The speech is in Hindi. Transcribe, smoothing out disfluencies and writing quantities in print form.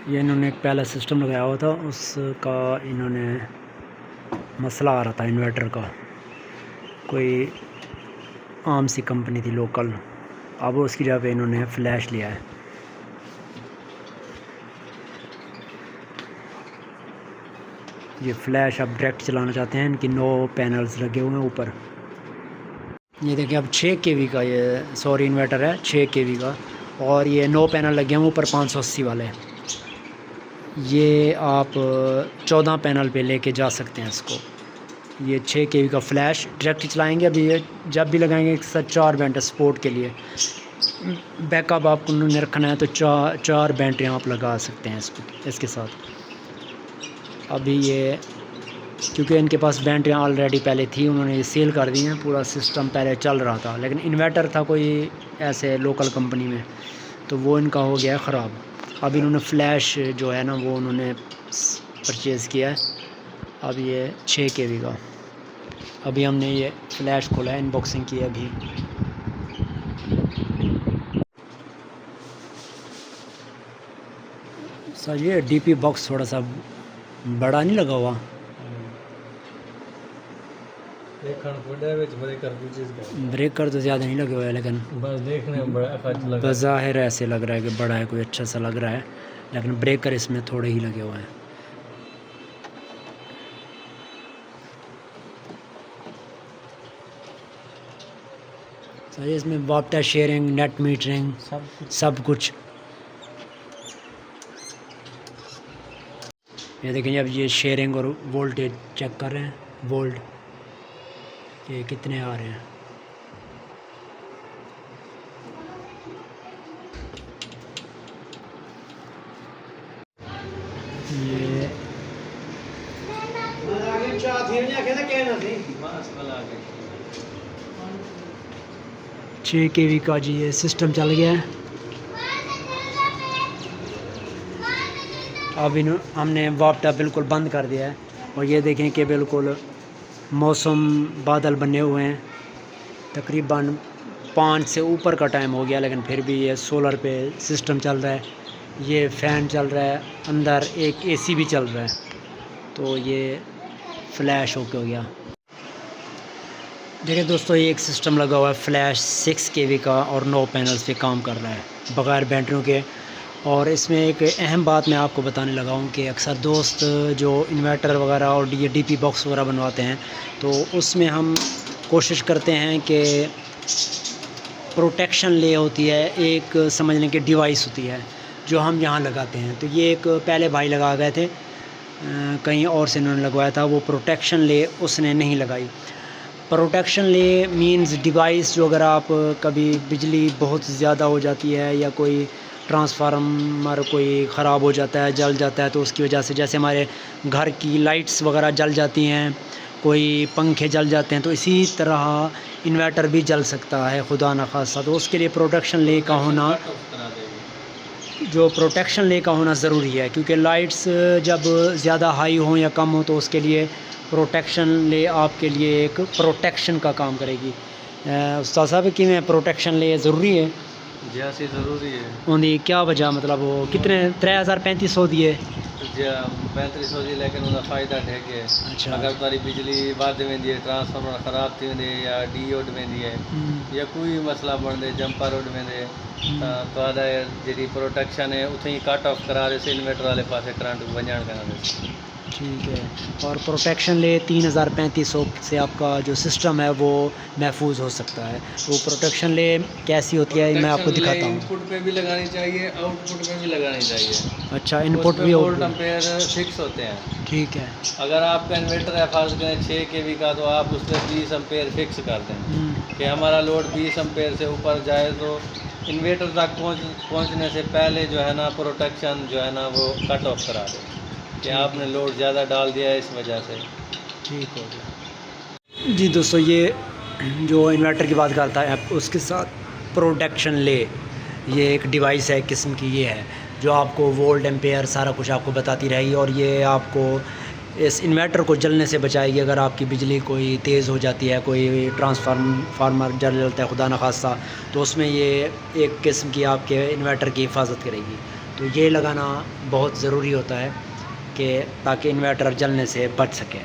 ये इन्होंने एक पहला सिस्टम लगाया हुआ था, उसका इन्होंने मसला आ रहा था इन्वर्टर का। कोई आम सी कंपनी थी लोकल, अब उसकी जगह पे इन्होंने फ्लैश लिया है। ये फ्लैश अब डायरेक्ट चलाना चाहते हैं। इनकी 9 पैनल्स लगे हुए हैं ऊपर। ये देखिए अब 6 kV का ये इन्वर्टर है, 6 kV का, और ये 9 पैनल लगे हैं ऊपर 580 वाले। ये आप 14 पैनल पे लेके जा सकते हैं इसको। ये 6 kV का फ्लैश डायरेक्ट चलाएंगे। अभी ये जब भी लगाएंगे एक साथ 4 बैटरी सपोर्ट के लिए। बैकअप आपको उन्होंने रखना है तो 4 बैटरियाँ आप लगा सकते हैं इसके साथ। अभी ये क्योंकि इनके पास बैटरियाँ ऑलरेडी पहले थी, उन्होंने ये सेल कर दी हैं। पूरा सिस्टम पहले चल रहा था, लेकिन इन्वर्टर था कोई ऐसे लोकल कंपनी में, तो वो इनका हो गया ख़राब। अब इन्होंने फ्लैश जो है ना वो उन्होंने परचेज़ किया है। अब ये 6 kV का। अभी हमने ये फ्लैश खोला है, अनबॉक्सिंग की अभी। सर ये डीपी बॉक्स थोड़ा सा बड़ा नहीं लगा हुआ। ब्रेकर तो ज़्यादा नहीं लगे हुए हैं, लेकिन बस देखने में बड़ा बज़ाहिर ऐसे लग रहा है कि बड़ा है, कोई अच्छा सा लग रहा है, लेकिन ब्रेकर इसमें थोड़े ही लगे हुए हैं। सर इसमें वाटर शेयरिंग, नेट मीटरिंग, सब कुछ। ये देखेंगे अब ये शेयरिंग और वोल्टेज चेक कर रहे हैं। वोल्ट ये कितने आ रहे हैं। ये 6 kV का जी ये सिस्टम चल गया है। अब हमने वापटा बिल्कुल बंद कर दिया है, और ये देखें कि बिल्कुल मौसम बादल बने हुए हैं। तकरीबन 5 से ऊपर का टाइम हो गया, लेकिन फिर भी ये सोलर पे सिस्टम चल रहा है। ये फ़ैन चल रहा है, अंदर एक AC भी चल रहा है। तो ये फ्लैश हो गया। देखिए दोस्तों, ये एक सिस्टम लगा हुआ है फ्लैश 6 kV का, और 9 पैनल्स पे काम कर रहा है बग़ैर बैटरियों के। और इसमें एक अहम बात मैं आपको बताने लगा हूँ कि अक्सर दोस्त जो इन्वर्टर वगैरह और ये DP बॉक्स वगैरह बनवाते हैं, तो उसमें हम कोशिश करते हैं कि प्रोटेक्शन ले होती है, एक समझने की डिवाइस होती है जो हम यहाँ लगाते हैं। तो ये एक पहले भाई लगा गए थे, कहीं और से इन्होंने लगवाया था, वो प्रोटेक्शन ले उसने नहीं लगाई। प्रोटेक्शन ले मींस डिवाइस जो अगर आप कभी बिजली बहुत ज़्यादा हो जाती है या कोई ट्रांसफार्मर कोई ख़राब हो जाता है, जल जाता है, तो उसकी वजह से जैसे हमारे घर की लाइट्स वगैरह जल जाती हैं, कोई पंखे जल जाते हैं, तो इसी तरह इन्वर्टर भी जल सकता है खुदा न खास्ता। तो उसके लिए प्रोटेक्शन ले का होना ज़रूरी है, क्योंकि लाइट्स जब ज़्यादा हाई हों या कम हो तो उसके लिए प्रोटेक्शन ले आपके लिए एक प्रोटेक्शन का काम करेगी। उस्ताद साहब कि में प्रोटेक्शन ले ज़रूरी है जैसी ज़रूरी है उनकी क्या वजह, मतलब वो कितने 3500 दिए 3500 जी, लेकिन उनका फ़ायदा है कि अच्छा अगर तारी बिजली वध वेंदी है, ट्रांसफार्मर ख़राब थी वेंदे या डी उड वेंदी है या कोई मसला बनदे, जंपर उड वेंदे, तो जी प्रोटेक्शन है उथे ही कट ऑफ करा दे इन्वर्टर वाले पासे करंट वजन करा दे। ठीक है। और प्रोटेक्शन ले 3500 से आपका जो सिस्टम है वो महफूज हो सकता है। वो प्रोटेक्शन ले कैसी होती है मैं आपको दिखाता हूँ। इनपुट पे भी लगानी चाहिए, आउटपुट पे भी लगानी चाहिए। अच्छा, इनपुट भी वोल्ट एम्पेयर फिक्स होते हैं। ठीक है। अगर आपका इन्वर्टर है फर्ज करें 6 kV का, तो आप उस पर 20 एम्पेयर फिक्स कर दें कि हमारा लोड 20 एम्पेयर से ऊपर जाए तो इन्वर्टर तक पहुंचने से पहले जो है ना प्रोटेक्शन जो है ना वो कट ऑफ करा दे कि आपने लोड ज़्यादा डाल दिया है इस वजह से। ठीक हो गया जी। दोस्तों, ये जो इन्वर्टर की बात करता है उसके साथ प्रोटेक्शन ले, ये एक डिवाइस है किस्म की, ये है जो आपको वोल्ट एम्पेयर सारा कुछ आपको बताती रहेगी, और ये आपको इस इन्वर्टर को जलने से बचाएगी। अगर आपकी बिजली कोई तेज़ हो जाती है, कोई ट्रांसफार्मर जल जाता है खुदा न खास्ता, तो उसमें ये एक किस्म की आपके इन्वर्टर की हिफाजत करेगी। तो ये लगाना बहुत ज़रूरी होता है कि ताकि इन्वर्टर जलने से बच सके।